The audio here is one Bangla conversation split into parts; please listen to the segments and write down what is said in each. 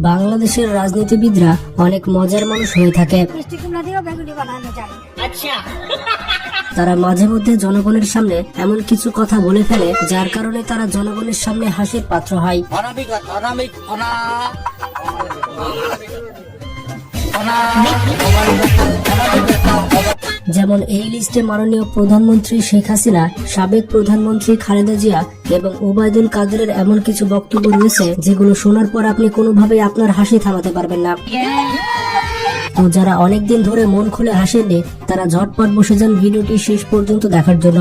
বাংলাদেশের রাজনীতিবিদরা অনেক মজার মানুষ হয়ে থাকে। তারা মাঝে মধ্যে জনগণের সামনে এমন কিছু কথা বলে ফেলে যার কারণে তারা জনগণের সামনে হাসির পাত্র হয়। যেমন এই লিস্টে মাননীয় প্রধানমন্ত্রী শেখ হাসিনা, সাবেক প্রধানমন্ত্রী খালেদা জিয়া এবং ওবায়দুল কাদেরের এমন কিছু বক্তব্য রয়েছে যেগুলো শোনার পর আপনি কোনোভাবেই আপনার হাসি থামাতে পারবেন না। তো যারা অনেকদিন ধরে মন খুলে হাসেননি তারা ঝটপট বসে যান ভিডিওটি শেষ পর্যন্ত দেখার জন্য।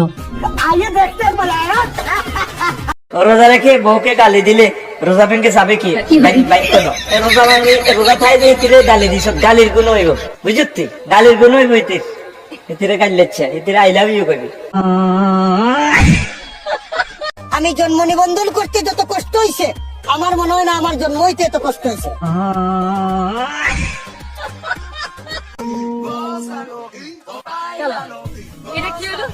রোজা রেখে বউকে গালি দিলে রোজা ভেঙে যাবে কি? রোজা ভাঙে রোজা খাই দিয়ে তিরে গালি দিস, গালির গুণ হইব, বুঝতি? গালির গুণ হইব এতিরে গালি লেচ্ছে, এতিরে আই লাভ ইউ করবি। আমি জন্ম নিবন্ধন করতে যত কষ্ট হয়েছে আমার মনে হয় না আমার জন্ম হইতে এত কষ্ট হয়েছে। এটা কি হলো?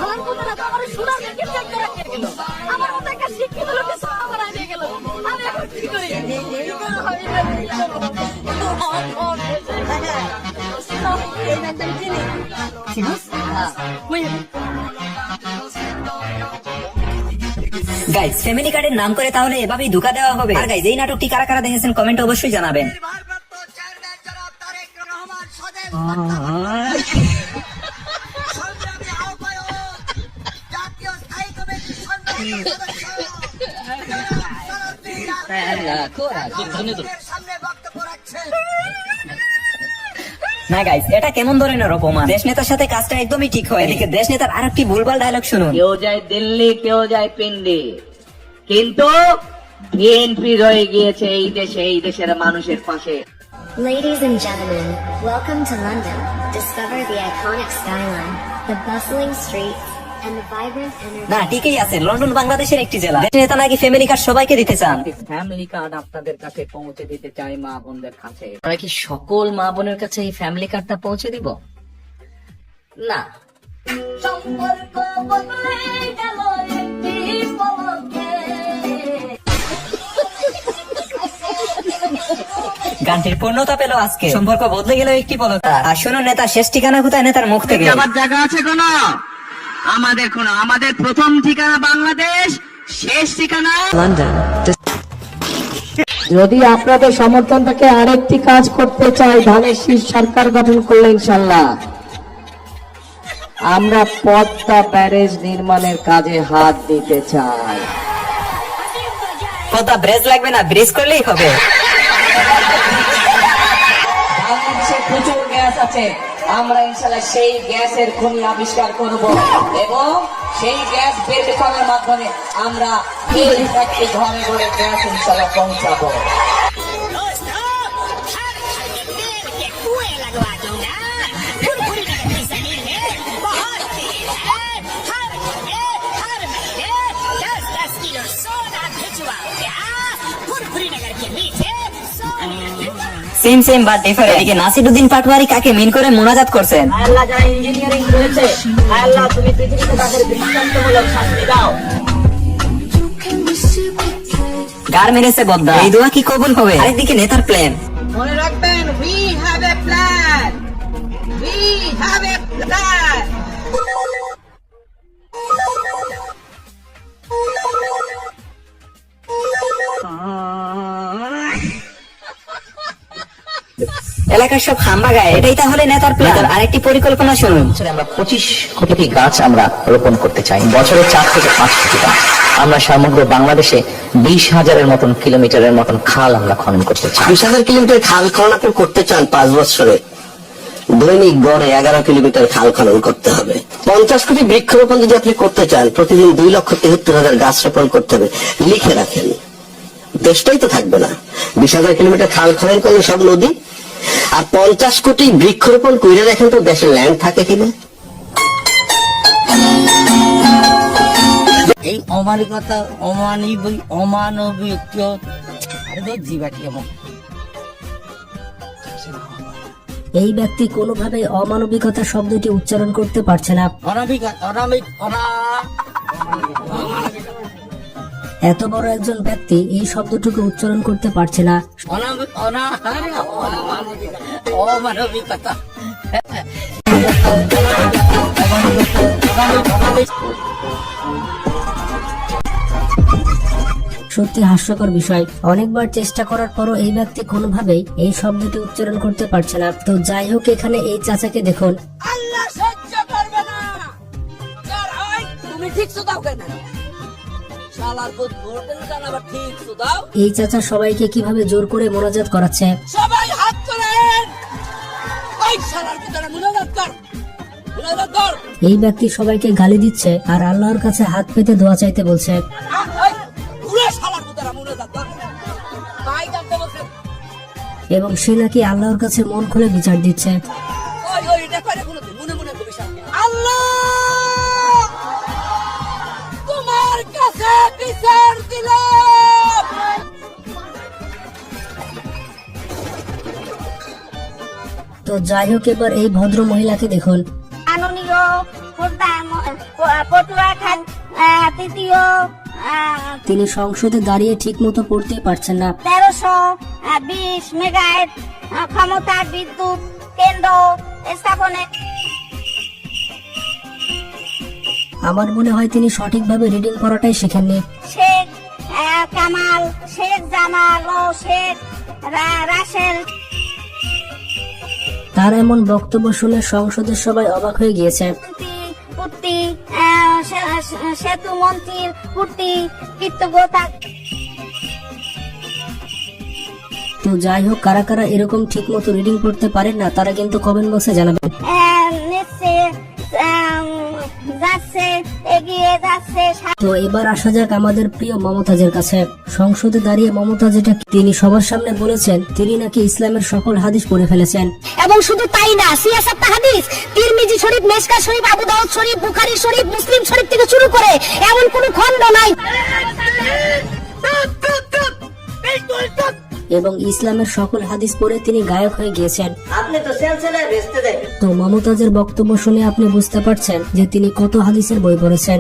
আমার কথাটা তো আমার শোনা দেখে চেক করে গেল। আমার মতো একটা শিক্ষিত লোককে আমার আইডিয়া গেল। আমি এখন কি করি? গাইস, ফ্যামিলি কার্ডের নাম করে তাহলে এভাবেই ধোঁকা দেওয়া হবে? আর গাইস, এই নাটকটি কারা কারা দেখেছেন কমেন্টে অবশ্যই জানাবেন। না গাইস, এটা কেমন ধরনের অপমান? দেশ নেতার সাথে কাজটা একদমই ঠিক হয়। এদিকে দেশ নেতার আরেকটি ভুলভাল ডায়লগ শুনুন। কেউ যায় দিল্লি, কেউ যায় পিন্ডি, কিন্তু বিএনপি রয়ে গিয়েছে এই দেশে, এই দেশের মানুষের পাশে। Ladies and gentlemen, welcome to London. Discover the iconic skyline, the bustling streets, and the vibrant energy. না, ঠিকই আছে, লন্ডন বাংলাদেশের একটি জেলা। দেশ নেতা নাকি ফ্যামিলি কার্ড সবাইকে দিতে চান। ফ্যামিলি কার্ড আপনাদের কাছে পৌঁছে দিতে চাই মা বোনদের কাছে। আমরা কি সকল মা বোনের কাছে এই ফ্যামিলি কার্ডটা পৌঁছে দিব? না। সম্পর্ক বদলে গেল একটি পলকে। গানটির পূর্ণতা পেল আজকে। সম্পর্ক বদলে গেল একটি পলকে। আর শুনুন, নেতা শেষ ঠিকানা কোথায়? নেতার মুখ থেকে। আমার জায়গা আছে কোন? আমাদের প্রথম ঠিকানা বাংলাদেশ, শেষ ঠিকানা লন্ডন। যদি আপনাদের সমর্থন থেকে আরেকটি কাজ করতে চাই, ধানের শীষ সরকার গঠন করলে ইনশাল্লাহ আমরা পদ্মা ব্যারেজ নির্মাণের কাজে হাত দিতে চাই। পদ্মা ব্রিজ লাগবে না, ব্রিজ করলেই হবে। বাংলাদেশে প্রচুর গ্যাস আছে, আমরা ইনশাল্লাহ সেই গ্যাসের খনি আবিষ্কার করব এবং সেই গ্যাস বের করার মাধ্যমে আমরা ঘরে ঘরে গ্যাস ইনশাল্লাহ পৌঁছাবো। Same same but different. এদিকে নাসিরউদ্দিন পাটোয়ারি কাকে মিন করে মুনাজাত করছেন? আল্লাহ, যারা ইঞ্জিনিয়ারিং করেছে, আল্লাহ তুমি পৃথিবীতে তাদের দৃষ্টান্তমূলক শাস্তি দাও। গার মেরেছে বদ্দা, এই দোয়া কি কবুল হবে? আরেকদিকে নেতার প্ল্যান। মনে রাখবেন, we have a plan, we have a plan. এলাকার সব হাম্বা গায়ে, এটাই তাহলে নেতার প্ল্যান। আরেকটি পরিকল্পনা শুনুন। আমরা 25 কোটি গাছ আমরা রোপণ করতে চাই, বছরে 4 থেকে 5 কোটি গাছ। আমরা সমগ্র বাংলাদেশে 20,000-এর মতন কিলোমিটারের মতন খাল আমরা খনন করতে চাই। 20,000 কিলোমিটার খাল খনন আপনি করতে চান 5 বছরে, দৈনিক গড়ে 11 কিলোমিটার খাল খনন করতে হবে। 50 কোটি বৃক্ষরোপণ যদি আপনি করতে চান, প্রতিদিন 2,73,000 গাছ রোপণ করতে হবে। লিখে রাখেন, দেশটাই তো থাকবে না। 20,000 কিলোমিটার খাল খনন করলে সব নদী, আর 50 কোটি বৃক্ষরোপণ করে রাখেন, তো দেশের ল্যান্ড থাকে কিনা? এই অমানবিকতা, অমানবিক জীবাটি এমন। এই ব্যক্তি কোনোভাবে অমানবিকতা শব্দটি উচ্চারণ করতে পারছে না। এত বড় একজন ব্যক্তি এই শব্দটুকু উচ্চারণ করতে পারছে না। অমানবিকতা। সত্যি হাস্যকর বিষয়, অনেকবার চেষ্টা করার পরও এই ব্যক্তি কোনোভাবেই এই শব্দটি উচ্চারণ করতে পারছে না। তো যাই হোক, এখানে এই চাচাকে দেখুন। আল্লাহ সহ্য করবে না। যার হয় তুমি ঠিক দাও কেন? শালার পুত ভোট দেন আবার ঠিক দাও। এই চাচা সবাইকে কিভাবে জোর করে মোনাজাত করাচ্ছে। সবাই হাত তোলেন। ওই শালার পুতরা মুনাজাত কর। মুনাজাত কর। এই ব্যক্তি সবাইকে গালি দিচ্ছে আর আল্লাহর কাছে হাত পেতে দোয়া চাইতে বলছে। ওই পুরো শালার পুতরা মুনাজাত কর। ভাই জানতে বলছে। এবং সে নাকি আল্লাহর কাছে মন খুলে বিচার দিচ্ছে। ওই ওই এটা করে কোনো মনে মনে কবি শান্তি। আল্লাহ তোমার কাছে বিচার দিলাম। তো যাই হোক, এবার এই ভদ্র মহিলাকে দেখুন। মাননীয় পটুয়াখালী তৃতীয় তিনি সংসদে দাঁড়িয়ে ঠিক মতো পড়তে পারছেন না। 1320 মেগাওয়াট ক্ষমতার বিদ্যুৎ কেন্দ্র স্থাপনে। আমার মনে হয় তিনি সঠিকভাবে রিডিং করাটাই শিখেননি। শেখ কামাল, শেখ জামাল ও শেখ রাসেল। তার এমন বক্তব্য শুনে সংসদের সবাই অবাক হয়ে গিয়েছে। সেতু মন্ত্রীর পূর্তি কৃতজ্ঞতা। তো যাই হোক, কারা কারা এরকম ঠিক মতো রিডিং পড়তে পারেন না তারা কিন্তু কমেন্ট বক্সে জানাবেন। যাচ্ছে, এগিয়ে যাচ্ছে। তো এবার আসা যাক আমাদের প্রিয় মমতাজের কাছে। সংসদে দাঁড়িয়ে মমতাজ এটা তিনি সবার সামনে বলেছেন তিনি নাকি ইসলামের সকল হাদিস পড়ে ফেলেছেন। এবং শুধু তাই না, সিয়াসাত হাদিস, তিরমিজি শরীফ, মেশকা শরীফ, আবু দাউদ শরীফ, বুখারী শরীফ, মুসলিম শরীফ থেকে শুরু করে এমন কোন খণ্ড নাই। এবং ইসলামের সকল হাদিস পড়ে তিনি গায়ক হয়ে গিয়েছেন। আপনি তো সেলসেলায় বেচতে দেন। তো মমতাজের বক্তব্য শুনে আপনি বুঝতে পারছেন যে তিনি কত হাদিসের বই পড়েছেন।